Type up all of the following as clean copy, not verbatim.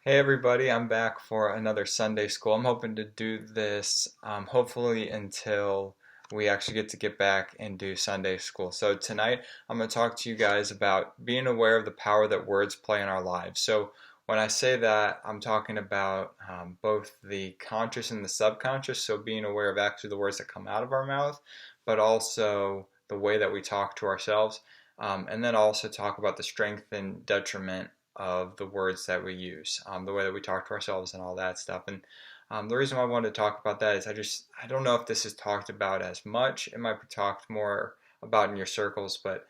Hey everybody, I'm back for another Sunday school. I'm hoping to do this hopefully until we actually get back and do Sunday school. So tonight I'm going to talk to you guys about being aware of the power that words play in our lives. So when I say that, I'm talking about both the conscious and the subconscious. So being aware of actually the words that come out of our mouth, but also the way that we talk to ourselves. And then also talk about the strength and detriment of the words that we use, the way that we talk to ourselves and all that stuff. And the reason why I wanted to talk about that is I don't know if this is talked about as much. It might be talked more about in your circles, but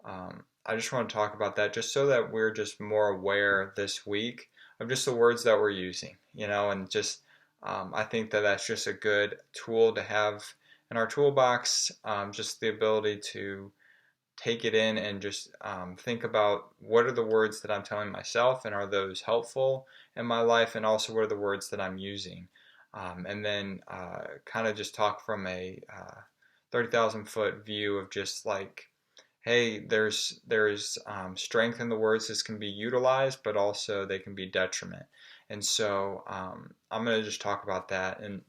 I just want to talk about that just so that we're just more aware this week of just the words that we're using, and just I think that that's just a good tool to have in our toolbox, just the ability to take it in and just think about what are the words that I'm telling myself and are those helpful in my life, and also what are the words that I'm using. And then kind of just talk from a 30,000 foot view of just like, hey, there's strength in the words. This can be utilized, but also they can be detriment. And so I'm going to just talk about that. And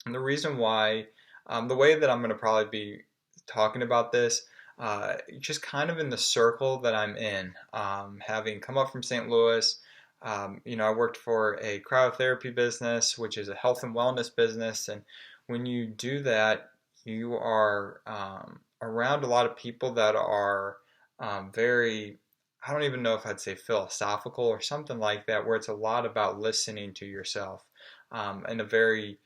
the reason why, the way that I'm going to probably be talking about this, just kind of in the circle that I'm in, having come up from St. Louis. I worked for a cryotherapy business, which is a health and wellness business. And when you do that, you are around a lot of people that are very, I don't even know if I'd say philosophical or something like that, where it's a lot about listening to yourself in a very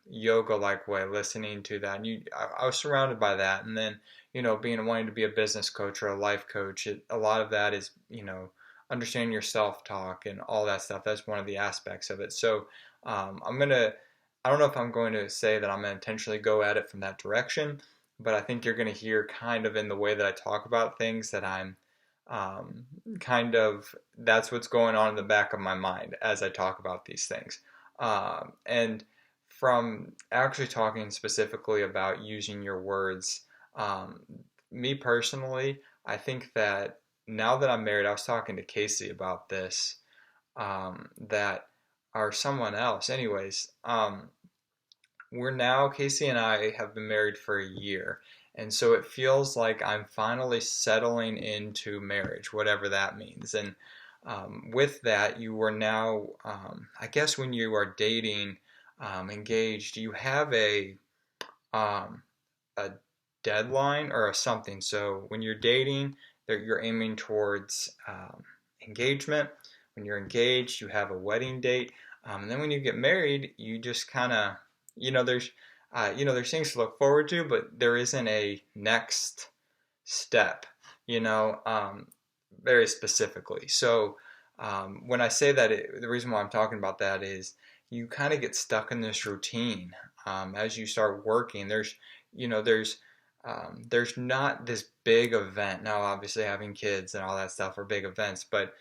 yoga-like way, listening to that. And I was surrounded by that. And then, being wanting to be a business coach or a life coach, a lot of that is, understanding your self-talk and all that stuff. That's one of the aspects of it. So I don't know if I'm going to say that I'm going to intentionally go at it from that direction, but I think you're going to hear kind of in the way that I talk about things that I'm that's what's going on in the back of my mind as I talk about these things. And from actually talking specifically about using your words, me personally, I think that now that I'm married, I was talking to Casey about this, that or someone else. Anyways, Casey and I have been married for a year. And so it feels like I'm finally settling into marriage, whatever that means. And with that, you are now, I guess when you are dating, engaged, you have um, a deadline or a something. So when you're dating, you're aiming towards engagement. When you're engaged, you have a wedding date. And then when you get married, you just kind of, there's, there's things to look forward to, but there isn't a next step, very specifically. So when I say that, the reason why I'm talking about that is you kind of get stuck in this routine as you start working. There's not this big event. Now, obviously, having kids and all that stuff are big events, but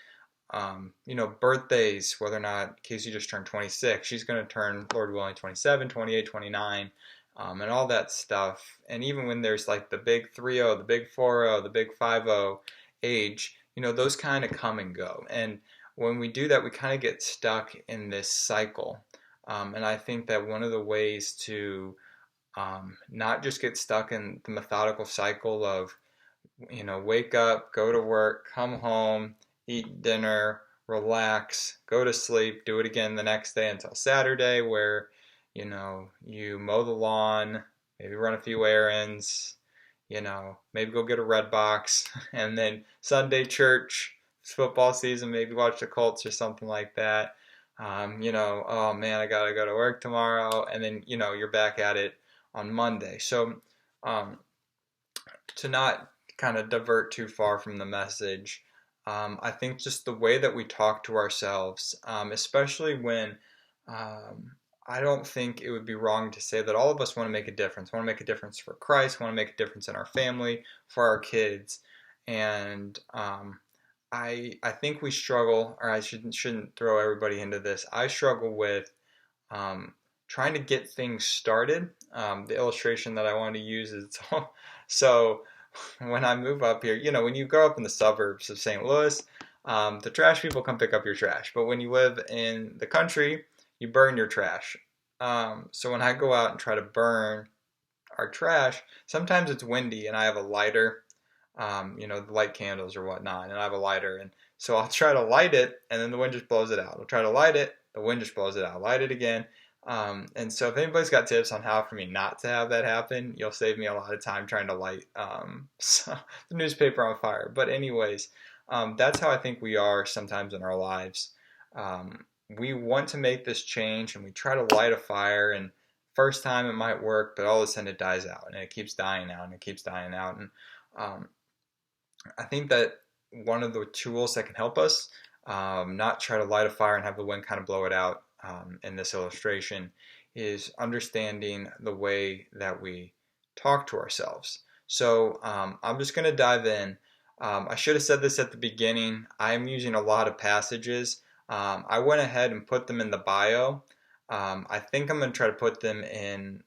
birthdays, whether or not Casey just turned 26, she's going to turn, Lord willing, 27, 28, 29, and all that stuff. And even when there's like the big 3-0, the big 4-0, the big 5-0 age, those kind of come and go. And when we do that, we kind of get stuck in this cycle. And I think that one of the ways to not just get stuck in the methodical cycle of, wake up, go to work, come home, eat dinner, relax, go to sleep, do it again the next day until Saturday, where, you mow the lawn, maybe run a few errands, maybe go get a red box, and then Sunday church, football season, maybe watch the Colts or something like that. Oh man, I gotta go to work tomorrow, and then, you're back at it on Monday. So, to not kind of divert too far from the message, I think just the way that we talk to ourselves, especially when I don't think it would be wrong to say that all of us want to make a difference, want to make a difference for Christ, want to make a difference in our family, for our kids. And I think we struggle, or I shouldn't throw everybody into this. I struggle with trying to get things started. The illustration that I want to use is so when I move up here, when you grow up in the suburbs of St. Louis, The trash people come pick up your trash. But when you live in the country, you burn your trash. So when I go out and try to burn our trash, sometimes it's windy and I have a lighter, light candles or whatnot, and I have a lighter, and so I'll try to light it, and then the wind just blows it out. I'll try to light it, the wind just blows it out. Light it again, and so if anybody's got tips on how for me not to have that happen, you'll save me a lot of time trying to light the newspaper on fire. But anyways, that's how I think we are sometimes in our lives. We want to make this change, and we try to light a fire, and first time it might work, but all of a sudden it dies out, and it keeps dying out, and it keeps dying out. And I think that one of the tools that can help us not try to light a fire and have the wind kind of blow it out in this illustration is understanding the way that we talk to ourselves. So I'm just going to dive in. I should have said this at the beginning. I'm using a lot of passages. I went ahead and put them in the bio. I think I'm going to try to put them in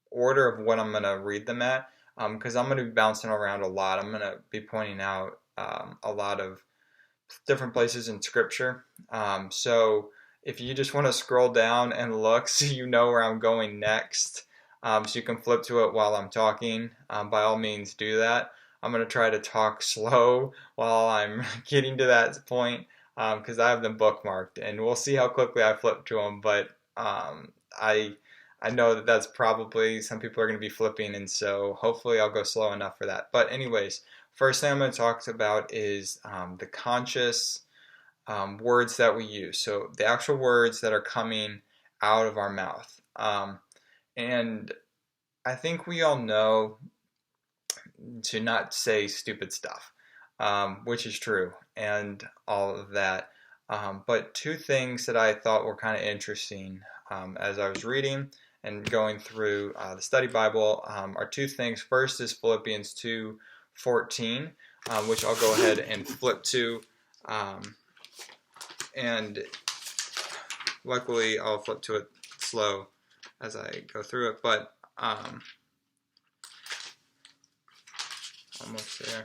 order of what I'm going to read them at, because I'm going to be bouncing around a lot. I'm going to be pointing out a lot of different places in Scripture. So if you just want to scroll down and look so you know where I'm going next, so you can flip to it while I'm talking, by all means do that. I'm going to try to talk slow while I'm getting to that point, because I have them bookmarked, and we'll see how quickly I flip to them. But I know that that's probably some people are going to be flipping, and so hopefully I'll go slow enough for that. But anyways, first thing I'm going to talk about is the conscious words that we use. So the actual words that are coming out of our mouth. And I think we all know to not say stupid stuff, which is true, and all of that. But two things that I thought were kind of interesting as I was reading and going through the study Bible are two things. First is Philippians 2:14, which I'll go ahead and flip to. And luckily I'll flip to it slow as I go through it, but almost there.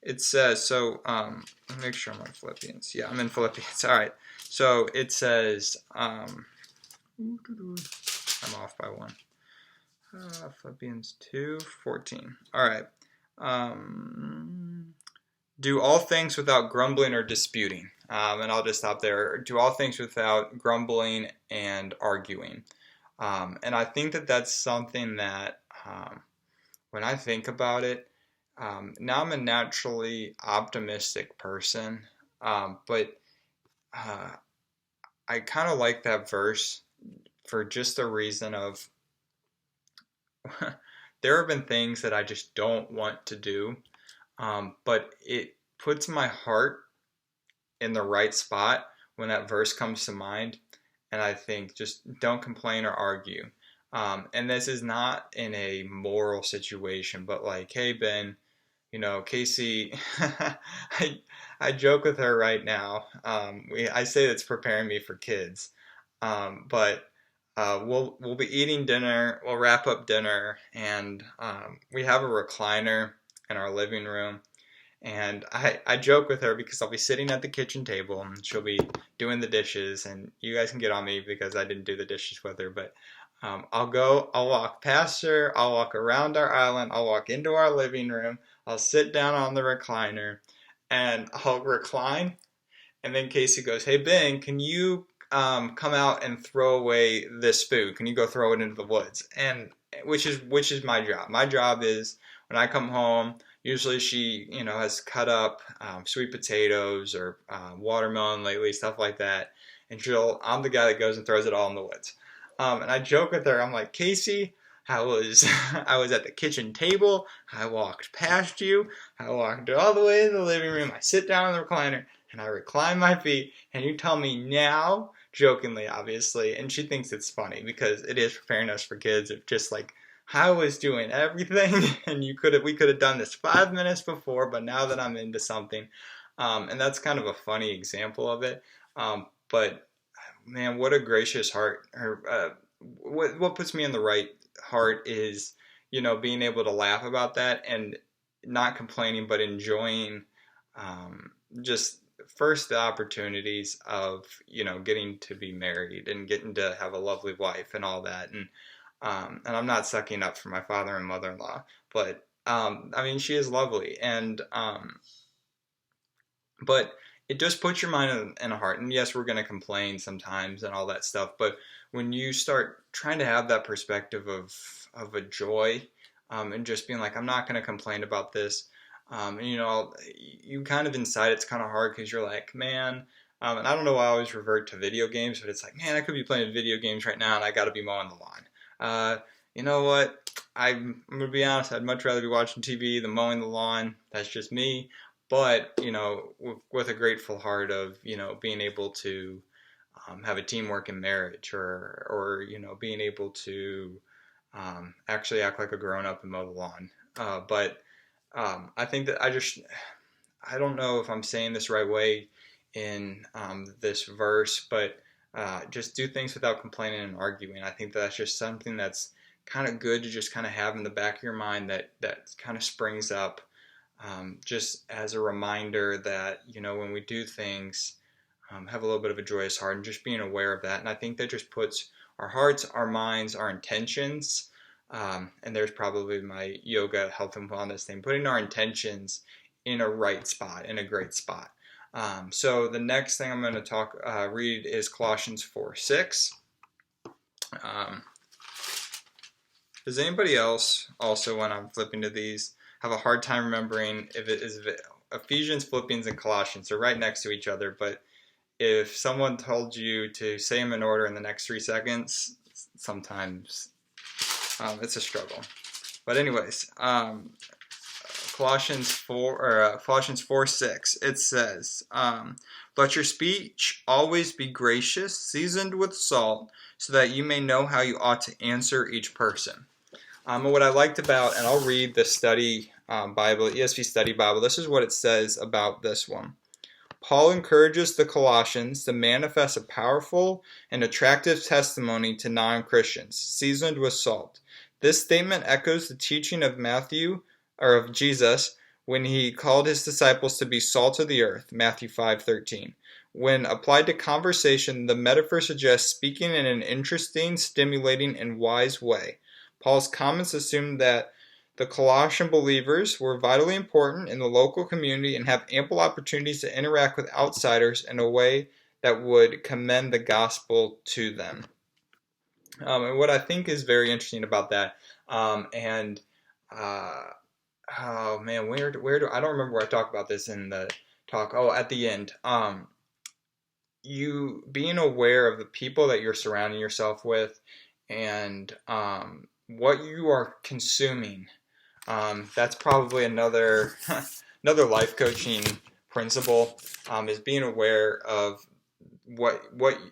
It says, so let me make sure I'm on Philippians. Yeah, I'm in Philippians. All right. So it says, I'm off by one. Philippians 2:14. All right. Do all things without grumbling or disputing. And I'll just stop there. Do all things without grumbling and arguing. And I think that that's something that when I think about it, now I'm a naturally optimistic person, but I kind of like that verse for just the reason of there have been things that I just don't want to do, but it puts my heart in the right spot when that verse comes to mind, and I think just don't complain or argue. And this is not in a moral situation, but like, hey, Ben, Casey, I joke with her right now. I say it's preparing me for kids, but we'll be eating dinner. We'll wrap up dinner, and we have a recliner in our living room. And I joke with her because I'll be sitting at the kitchen table and she'll be doing the dishes, and you guys can get on me because I didn't do the dishes with her, but I'll walk past her, I'll walk around our island, I'll walk into our living room, I'll sit down on the recliner, and I'll recline, and then Casey goes, hey Ben, can you come out and throw away this food? Can you go throw it into the woods? And which is my job. My job is when I come home, usually she, has cut up sweet potatoes or watermelon lately, stuff like that. And I'm the guy that goes and throws it all in the woods. And I joke with her. I'm like, Casey, I was at the kitchen table. I walked past you. I walked all the way to the living room. I sit down in the recliner and I recline my feet. And you tell me now, jokingly, obviously, and she thinks it's funny because it is preparing us for kids. Of just like, I was doing everything, and we could have done this 5 minutes before, but now that I'm into something, and that's kind of a funny example of it. But man, what a gracious heart! What puts me in the right heart is, being able to laugh about that and not complaining, but enjoying just first the opportunities of, getting to be married and getting to have a lovely wife and all that. And I'm not sucking up for my father and mother-in-law, but I mean, she is lovely. But it just puts your mind in a heart. And yes, we're going to complain sometimes and all that stuff. But when you start trying to have that perspective of a joy, and just being like, I'm not going to complain about this. And you kind of inside, it's kind of hard because you're like, man, and I don't know why I always revert to video games, but it's like, man, I could be playing video games right now and I got to be mowing the lawn. You know what? I'm going to be honest, I'd much rather be watching TV than mowing the lawn. That's just me. But, with a grateful heart of, being able to have a teamwork in marriage or being able to actually act like a grown-up and mow the lawn. But I think that I don't know if I'm saying this right way in this verse, but just do things without complaining and arguing. I think that's just something that's kind of good to just kind of have in the back of your mind that kind of springs up just as a reminder that, when we do things, have a little bit of a joyous heart and just being aware of that. And I think that just puts our hearts, our minds, our intentions, and there's probably my yoga, health and wellness thing, putting our intentions in a right spot, in a great spot. So the next thing I'm going to read is Colossians 4:6. Does anybody else also, when I'm flipping to these, have a hard time remembering if it is Ephesians, Philippians, and Colossians? They're right next to each other, but if someone told you to say them in order in the next 3 seconds, sometimes it's a struggle. But anyways, Colossians 4:6, it says, let your speech always be gracious, seasoned with salt, so that you may know how you ought to answer each person. And what I liked about, and I'll read the study Bible, ESV Study Bible, this is what it says about this one. Paul encourages the Colossians to manifest a powerful and attractive testimony to non-Christians, seasoned with salt. This statement echoes the teaching of of Jesus, when he called his disciples to be salt of the earth, Matthew 5:13. When applied to conversation, the metaphor suggests speaking in an interesting, stimulating, and wise way. Paul's comments assume that the Colossian believers were vitally important in the local community and have ample opportunities to interact with outsiders in a way that would commend the gospel to them. And what I think is very interesting about that, oh man, where do I don't remember where I talk about this in the talk. Oh, at the end. You being aware of the people that you're surrounding yourself with and what you are consuming. That's probably another life coaching principle, is being aware of what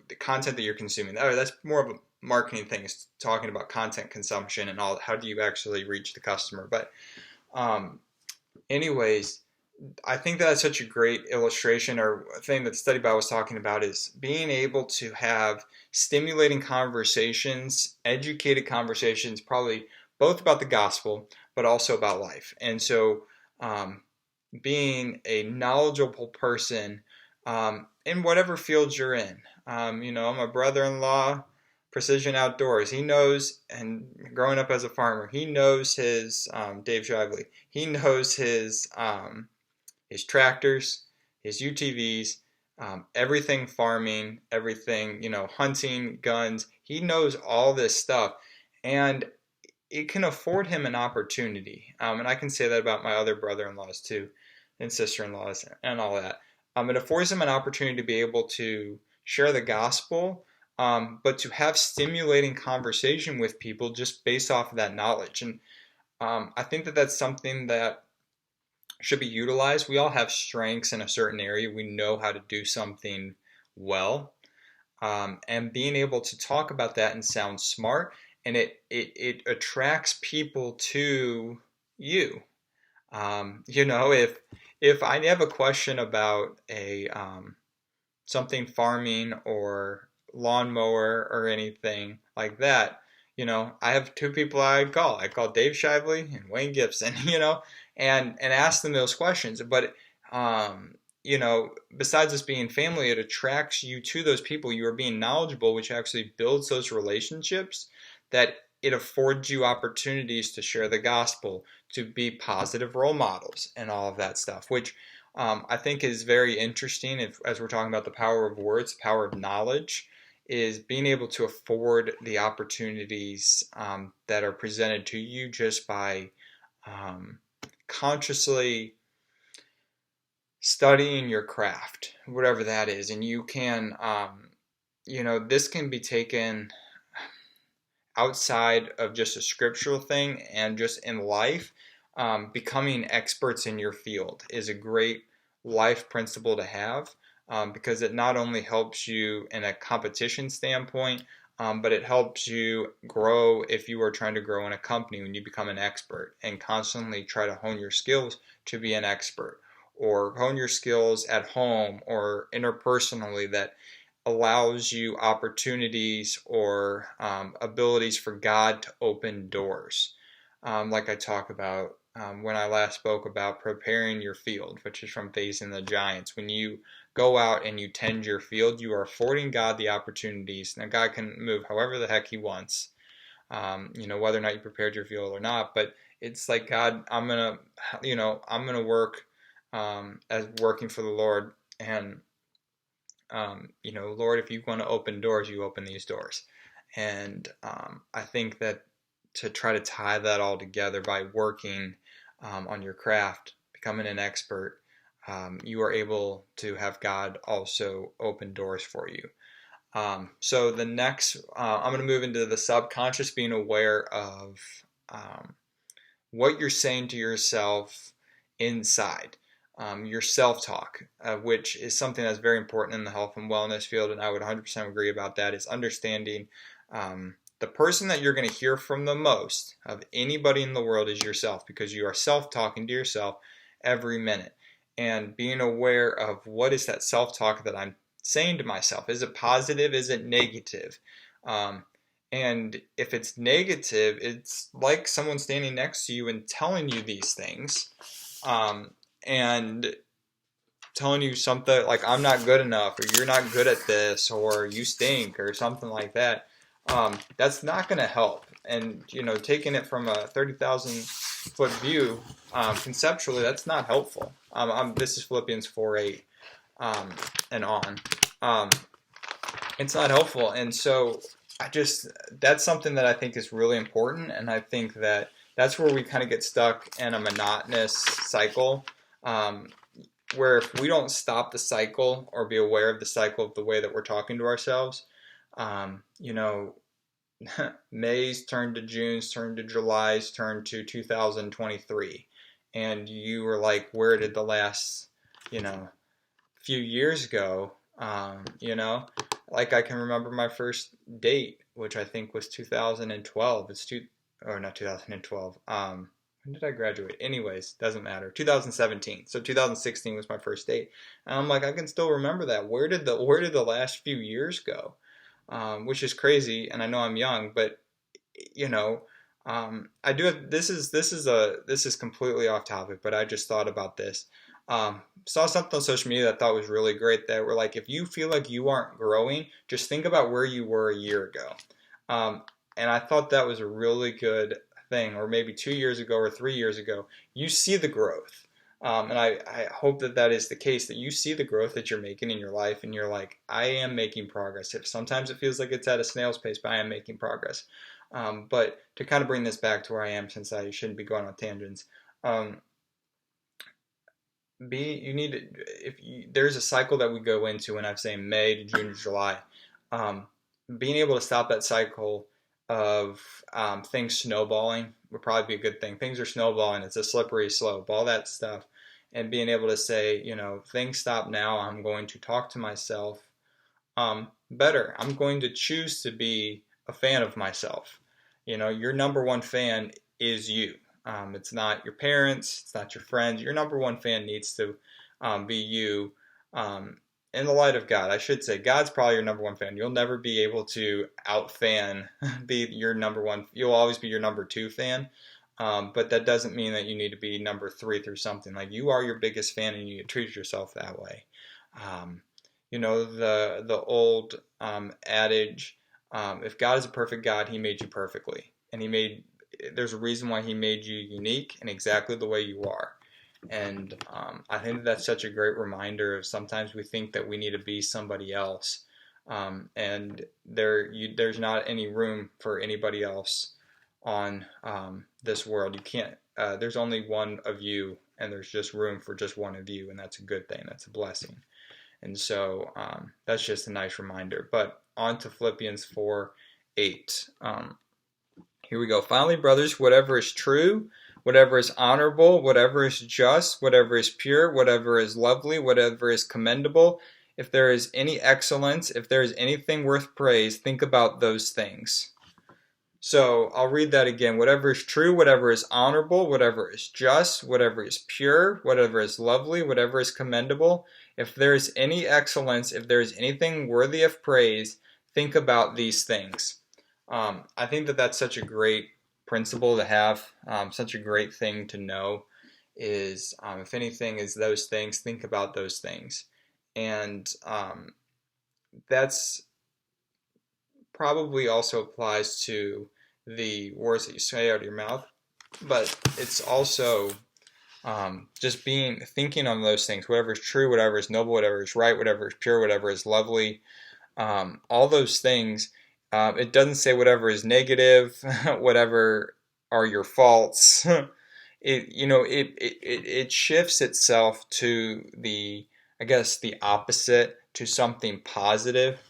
the content that you're consuming. That's more of a marketing thing, is talking about content consumption and all. How do you actually reach the customer? But anyways, I think that's such a great illustration, or a thing that the study Bible was talking about, is being able to have stimulating conversations, educated conversations, probably both about the gospel, but also about life. And so being a knowledgeable person in whatever field you're in. My brother-in-law, Precision Outdoors, he knows, and growing up as a farmer, he knows his, Dave Shively, he knows his tractors, his UTVs, everything farming, everything, hunting, guns. He knows all this stuff, and it can afford him an opportunity. And I can say that about my other brother-in-laws too, and sister-in-laws and all that. It affords him an opportunity to be able to share the gospel, but to have stimulating conversation with people just based off of that knowledge. And I think that that's something that should be utilized. We all have strengths in a certain area. We know how to do something well. And being able to talk about that and sound smart, and it attracts people to you. If I have a question about something farming or lawnmower or anything like that, I have two people I call. I call Dave Shively and Wayne Gibson, and ask them those questions. But besides us being family, it attracts you to those people. You are being knowledgeable, which actually builds those relationships, that it affords you opportunities to share the gospel, to be positive role models, and all of that stuff, which I think is very interesting. As we're talking about the power of words, the power of knowledge, is being able to afford the opportunities that are presented to you just by consciously studying your craft, whatever that is. And you can, this can be taken outside of just a scriptural thing and just in life. Becoming experts in your field is a great life principle to have, because it not only helps you in a competition standpoint, but it helps you grow if you are trying to grow in a company when you become an expert and constantly try to hone your skills to be an expert, or hone your skills at home or interpersonally that allows you opportunities or abilities for God to open doors. Like I talk about when I last spoke about preparing your field, which is from Facing the Giants. When you go out and you tend your field, you are affording God the opportunities. Now, God can move however the heck He wants, whether or not you prepared your field or not. But it's like, God, I'm gonna work as working for the Lord, and Lord, if you want to open doors, you open these doors. And I think that to try to tie that all together by working on your craft, becoming an expert, you are able to have God also open doors for you. So the next, I'm going to move into the subconscious, being aware of what you're saying to yourself inside. Your self-talk, which is something that's very important in the health and wellness field, and I would 100% agree about that, is understanding the person that you're going to hear from the most of anybody in the world is yourself, because you are self-talking to yourself every minute. And being aware of what is that self-talk that I'm saying to myself. Is it positive? Is it negative? And if it's negative, it's like someone standing next to you and telling you these things. And telling you something like, I'm not good enough, or you're not good at this, or you stink, or something like that, that's not going to help. And, taking it from a 30,000 foot view, conceptually, that's not helpful. This is Philippians 4:8 and on. It's not helpful. And so that's something that I think is really important. And I think that that's where we kind of get stuck in a monotonous cycle, where if we don't stop the cycle or be aware of the cycle of the way that we're talking to ourselves, May's turn to June's turn to July's turn to 2023. And you were like, where did the last, few years go? Like I can remember my first date, which I think was 2012. Not 2012. When did I graduate? Anyways, doesn't matter. 2017. So 2016 was my first date. And I'm like, I can still remember that. Where did the last few years go? Which is crazy. And I know I'm young, but I do have, this is completely off topic, but I just thought about this. Saw something on social media that I thought was really great, that were like, if you feel like you aren't growing, just think about where you were a year ago. And I thought that was a really good thing, or maybe 2 years ago or 3 years ago. You see the growth. And I hope that is the case, that you see the growth that you're making in your life, and you're like, I am making progress. If sometimes it feels like it's at a snail's pace, but I am making progress. But to kind of bring this back to where I am, since I shouldn't be going on tangents, there's a cycle that we go into, and I'm saying May to June to July. Being able to stop that cycle of things snowballing would probably be a good thing. Things are snowballing. It's a slippery slope, all that stuff. And being able to say, things stop now. I'm going to talk to myself better. I'm going to choose to be a fan of myself. Your number one fan is you. It's not your parents. It's not your friends. Your number one fan needs to be you. In the light of God, I should say, God's probably your number one fan. You'll never be able to out-fan, be your number one. You'll always be your number two fan. But that doesn't mean that you need to be number 3 through something. Like, you are your biggest fan and you treat yourself that way. The old adage, if God is a perfect God, He made you perfectly. And there's a reason why He made you unique and exactly the way you are. And I think that's such a great reminder of sometimes we think that we need to be somebody else. And there's not any room for anybody else on this world. You can't. There's only one of you, and there's just room for just one of you, and that's a good thing. That's a blessing. And so that's just a nice reminder. But on to Philippians 4:8. Here we go. Finally, brothers, whatever is true, whatever is honorable, whatever is just, whatever is pure, whatever is lovely, whatever is commendable, if there is any excellence, if there is anything worth praise, think about those things. So I'll read that again. Whatever is true, whatever is honorable, whatever is just, whatever is pure, whatever is lovely, whatever is commendable, if there is any excellence, if there is anything worthy of praise, think about these things. I think that that's such a great principle to have, such a great thing to know is, if anything is those things, think about those things. And that's probably also applies to the words that you say out of your mouth, but it's also just thinking on those things, whatever is true, whatever is noble, whatever is right, whatever is pure, whatever is lovely, all those things. It doesn't say whatever is negative, whatever are your faults. It shifts itself to the opposite, to something positive,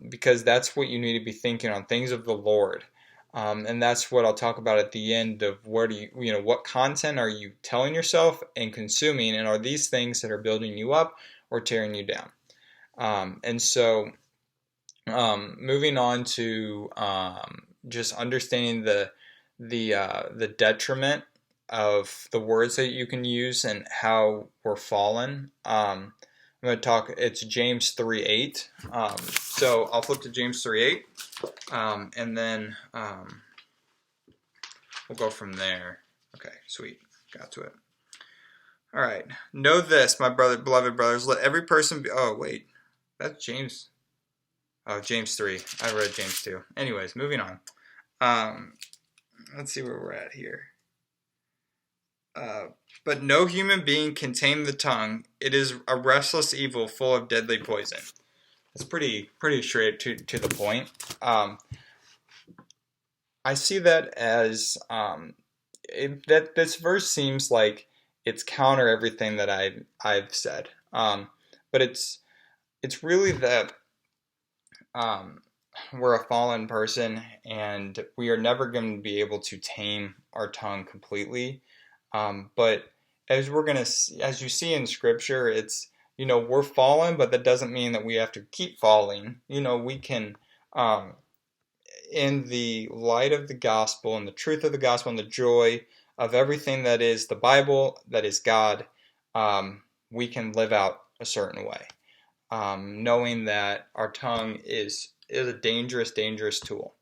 because that's what you need to be thinking on, things of the Lord. And that's what I'll talk about at the end of what content are you telling yourself and consuming, and are these things that are building you up or tearing you down? Moving on to just understanding the detriment of the words that you can use and how we're fallen. I'm going to talk, it's James 3:8. So I'll flip to James 3:8, and then we'll go from there. Okay, sweet. Got to it. All right. Know this, my beloved brothers, let every person be... Oh, wait. That's James... Oh, James 3. I read James 2. Anyways, moving on. Let's see where we're at here. But no human being can tame the tongue. It is a restless evil full of deadly poison. It's pretty straight to the point. I see that as that this verse seems like it's counter everything that I've said. But it's really that we're a fallen person, and we are never going to be able to tame our tongue completely. But as you see in Scripture, it's, we're fallen, but that doesn't mean that we have to keep falling. We can, in the light of the gospel and the truth of the gospel and the joy of everything that is the Bible, that is God, we can live out a certain way. Knowing that our tongue is a dangerous tool.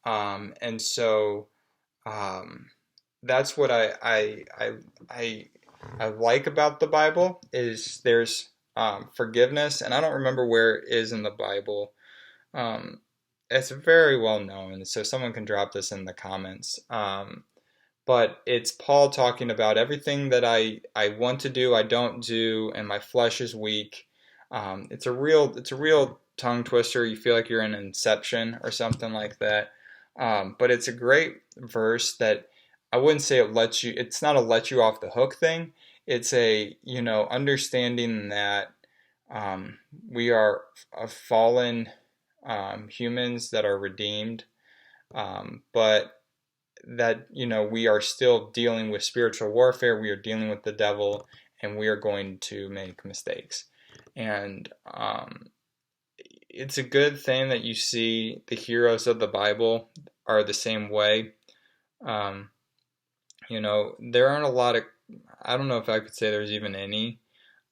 And so that's what I like about the Bible, is there's forgiveness, and I don't remember where it is in the Bible. It's very well known, so someone can drop this in the comments. But it's Paul talking about everything that I want to do, I don't do, and my flesh is weak. It's a real tongue twister. You feel like you're in Inception or something like that. But it's a great verse that I wouldn't say it's not a let you off the hook thing. It's a, understanding that we are a fallen humans that are redeemed, but that, we are still dealing with spiritual warfare. We are dealing with the devil, and we are going to make mistakes. And it's a good thing that you see the heroes of the Bible are the same way. There aren't a lot of, I don't know if I could say there's even any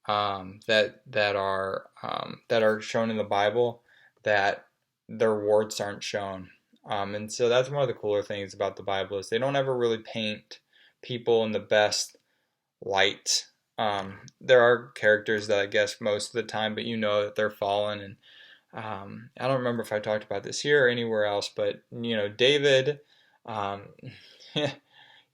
that are shown in the Bible that their warts aren't shown. And so that's one of the cooler things about the Bible is they don't ever really paint people in the best light. There are characters that I guess most of the time, but you know that they're fallen. And I don't remember if I talked about this here or anywhere else, but David, um,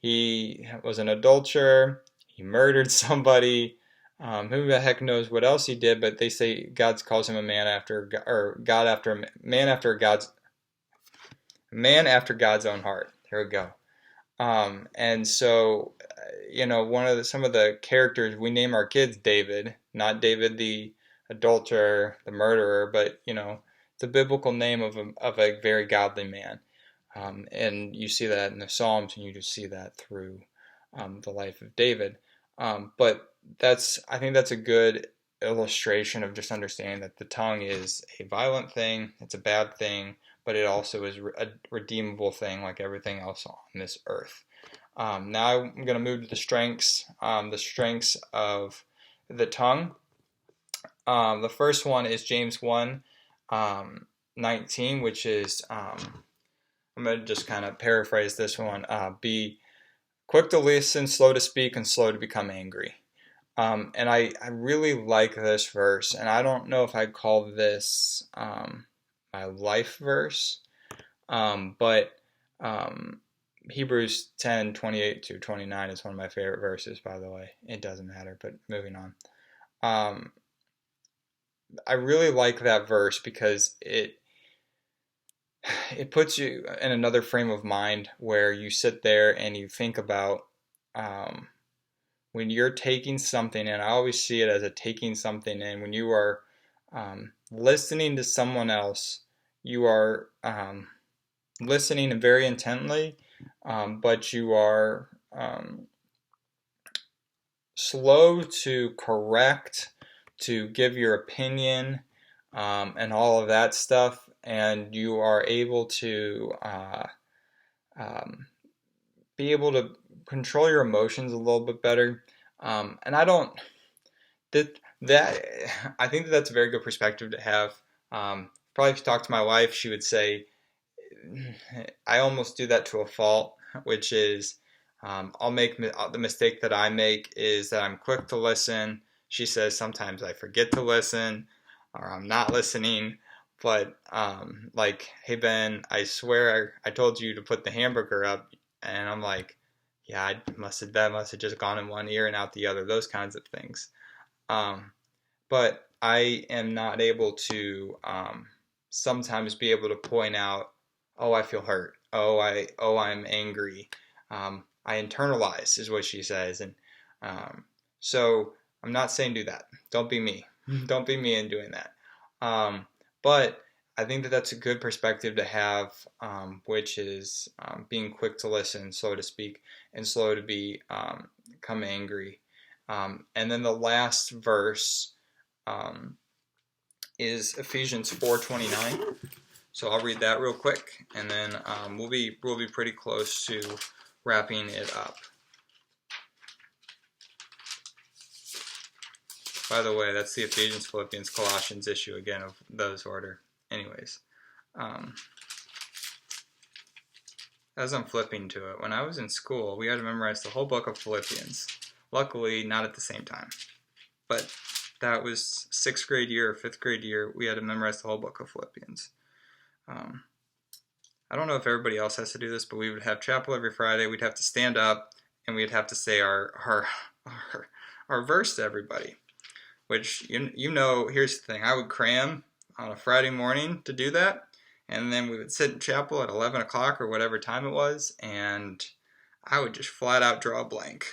he was an adulterer. He murdered somebody. Who the heck knows what else he did? But they say God calls him a man after, or God after man after God's own heart. There we go. And so, some of the characters we name our kids David, not David the adulterer, the murderer, but it's a biblical name of a very godly man. And you see that in the Psalms, and you just see that through the life of David. But I think that's a good illustration of just understanding that the tongue is a violent thing, it's a bad thing, but it also is a redeemable thing like everything else on this earth. Now I'm going to move to the strengths of the tongue. The first one is James 1:19, which is, I'm going to just kind of paraphrase this one, be quick to listen, slow to speak, and slow to become angry. And I really like this verse, and I don't know if I'd call this my life verse, but Hebrews 10:28-29 is one of my favorite verses, by the way. It doesn't matter, but moving on. I really like that verse because it puts you in another frame of mind where you sit there and you think about when you're taking something in. I always see it as a taking something in. When you are listening to someone else, you are listening very intently, but you are slow to correct, to give your opinion, and all of that stuff, and you are able to be able to control your emotions a little bit better. And I don't I think that's a very good perspective to have. Probably if you talk to my wife, she would say I almost do that to a fault, which is I'll make the mistake that I make is that I'm quick to listen. She says sometimes I forget to listen or I'm not listening. But like, hey Ben, I swear I told you to put the hamburger up, and I'm like, yeah, that must have just gone in one ear and out the other. Those kinds of things. But I am not able to sometimes be able to point out, oh, I feel hurt. I'm angry. I internalize is what she says, and so I'm not saying do that. Don't be me. Don't be me in doing that. But I think that that's a good perspective to have, which is being quick to listen, slow to speak, and slow to become angry. And then the last verse is Ephesians 4:29. So I'll read that real quick, and then we'll be pretty close to wrapping it up. By the way, that's the Ephesians, Philippians, Colossians issue again of those order. Anyways, as I'm flipping to it, when I was in school, we had to memorize the whole book of Philippians. Luckily, not at the same time. But that was 6th grade year or 5th grade year, we had to memorize the whole book of Philippians. I don't know if everybody else has to do this, but we would have chapel every Friday. We'd have to stand up, and we'd have to say our verse to everybody. Which, here's the thing. I would cram on a Friday morning to do that, and then we would sit in chapel at 11 o'clock or whatever time it was, and I would just flat out draw a blank.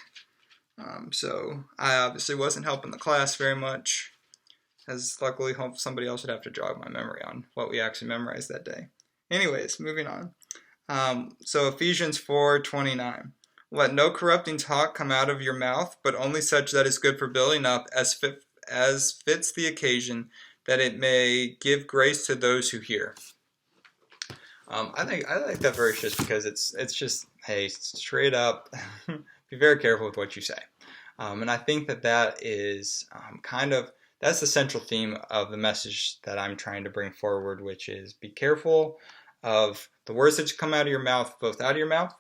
So I obviously wasn't helping the class very much, as luckily somebody else would have to jog my memory on what we actually memorized that day. Anyways, moving on. So Ephesians 4:29. Let no corrupting talk come out of your mouth, but only such that is good for building up as fits the occasion, that it may give grace to those who hear. I like that verse just because it's just, hey, straight up, be very careful with what you say. And I think that is that's the central theme of the message that I'm trying to bring forward, which is be careful of the words that come out of your mouth, both out of your mouth,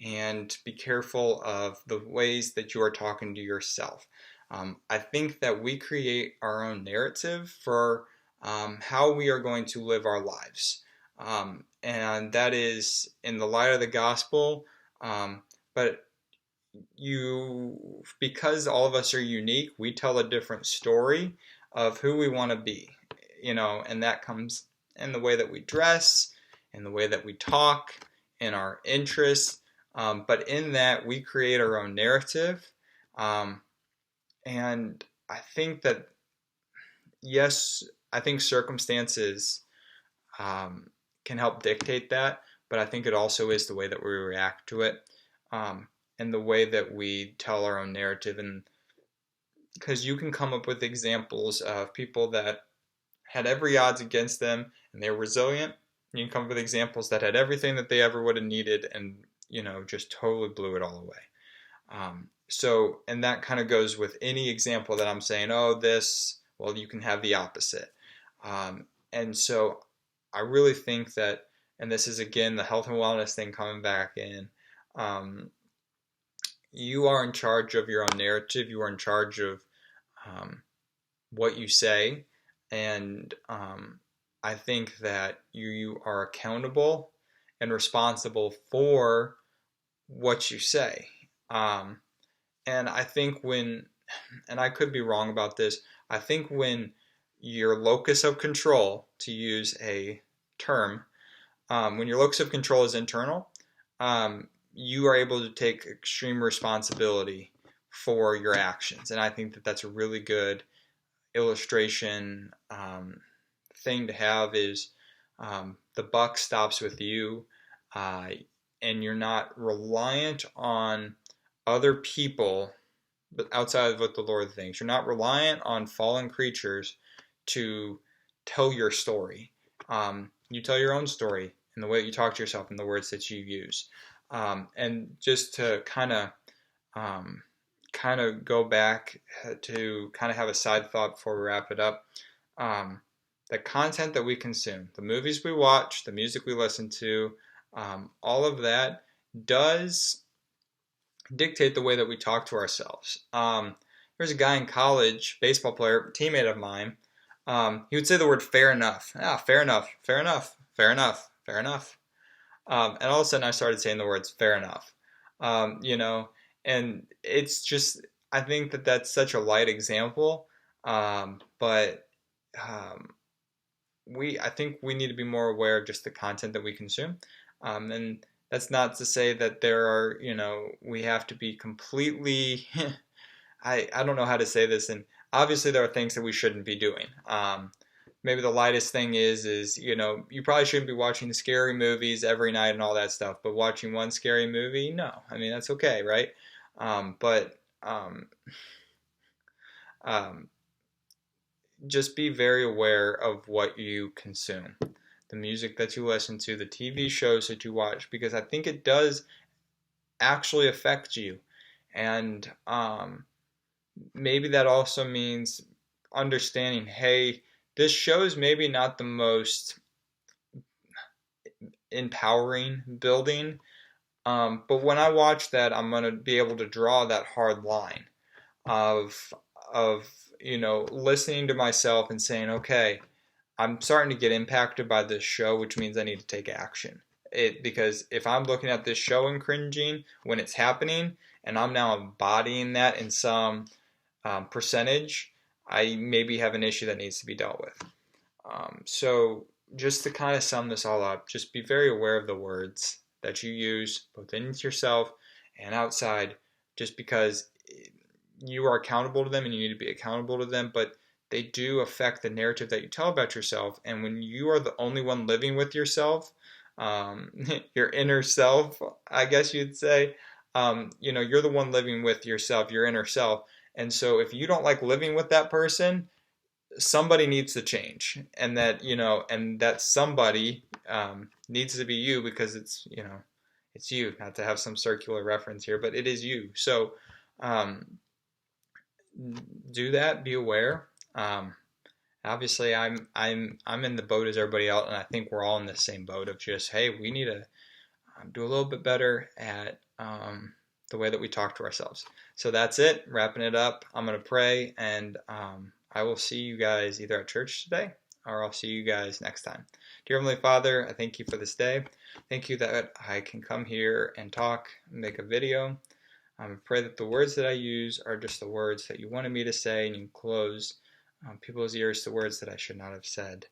and be careful of the ways that you are talking to yourself. I think that we create our own narrative for how we are going to live our lives. And that is in the light of the gospel. But because all of us are unique, we tell a different story of who we want to be, and that comes in the way that we dress, in the way that we talk, in our interests. But in that, we create our own narrative. And I think that, yes, I think circumstances can help dictate that, but I think it also is the way that we react to it, and the way that we tell our own narrative. And because you can come up with examples of people that had every odds against them and they were resilient. You can come up with examples that had everything that they ever would have needed and, just totally blew it all away. And that kind of goes with any example that I'm saying, you can have the opposite. And so I really think that, and this is again the health and wellness thing coming back in, you are in charge of your own narrative. You are in charge of what you say. And I think that you are accountable and responsible for what you say. And I think and I could be wrong about this, I think when your locus of control, to use a term, when your locus of control is internal, you are able to take extreme responsibility for your actions. And I think that that's a really good illustration thing to have is the buck stops with you, and you're not reliant on other people but outside of what the Lord thinks. You're not reliant on fallen creatures to tell your story. You tell your own story in the way that you talk to yourself and the words that you use. And just to kind of go back to kind of have a side thought before we wrap it up. The content that we consume, the movies we watch, the music we listen to, all of that does dictate the way that we talk to ourselves. There's a guy in college, baseball player, teammate of mine. He would say the word fair enough. Fair enough, fair enough, fair enough, fair enough. And all of a sudden I started saying the words fair enough. And it's just, I think that that's such a light example. But I think we need to be more aware of just the content that we consume. And that's not to say that there are, we have to be completely, I don't know how to say this, and obviously there are things that we shouldn't be doing. Maybe the lightest thing is, you probably shouldn't be watching scary movies every night and all that stuff, but watching one scary movie, no. I mean, that's okay, right? Just be very aware of what you consume, the music that you listen to, the TV shows that you watch, because I think it does actually affect you. And maybe that also means understanding, hey, this show is maybe not the most empowering, building, but when I watch that, I'm going to be able to draw that hard line of listening to myself and saying, okay, I'm starting to get impacted by this show, which means I need to take action. Because if I'm looking at this show and cringing when it's happening, and I'm now embodying that in some percentage, I maybe have an issue that needs to be dealt with. So just to kind of sum this all up, just be very aware of the words that you use, both in yourself and outside, just because you are accountable to them and you need to be accountable to them, but they do affect the narrative that you tell about yourself. And when you are the only one living with yourself, your inner self, I guess you'd say, you're the one living with yourself, your inner self. And so if you don't like living with that person, somebody needs to change. And that, and that somebody needs to be you, because it's you, not to have some circular reference here, but it is you. So do that, be aware. Obviously, I'm in the boat as everybody else, and I think we're all in the same boat of just, hey, we need to do a little bit better at the way that we talk to ourselves. So that's it. Wrapping it up. I'm going to pray, and I will see you guys either at church today or I'll see you guys next time. Dear Heavenly Father, I thank you for this day. Thank you that I can come here and talk, and make a video. I pray that the words that I use are just the words that you wanted me to say, and you close people's ears to words that I should not have said.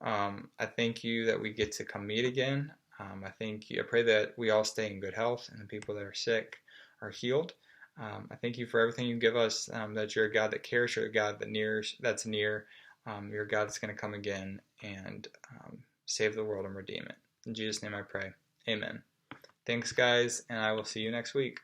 I thank you that we get to come meet again. I pray that we all stay in good health and the people that are sick are healed. I thank you for everything you give us, that you're a God that cares, you're a God that's near, you're a God that's going to come again and save the world and redeem it. In Jesus' name I pray. Amen. Thanks, guys, and I will see you next week.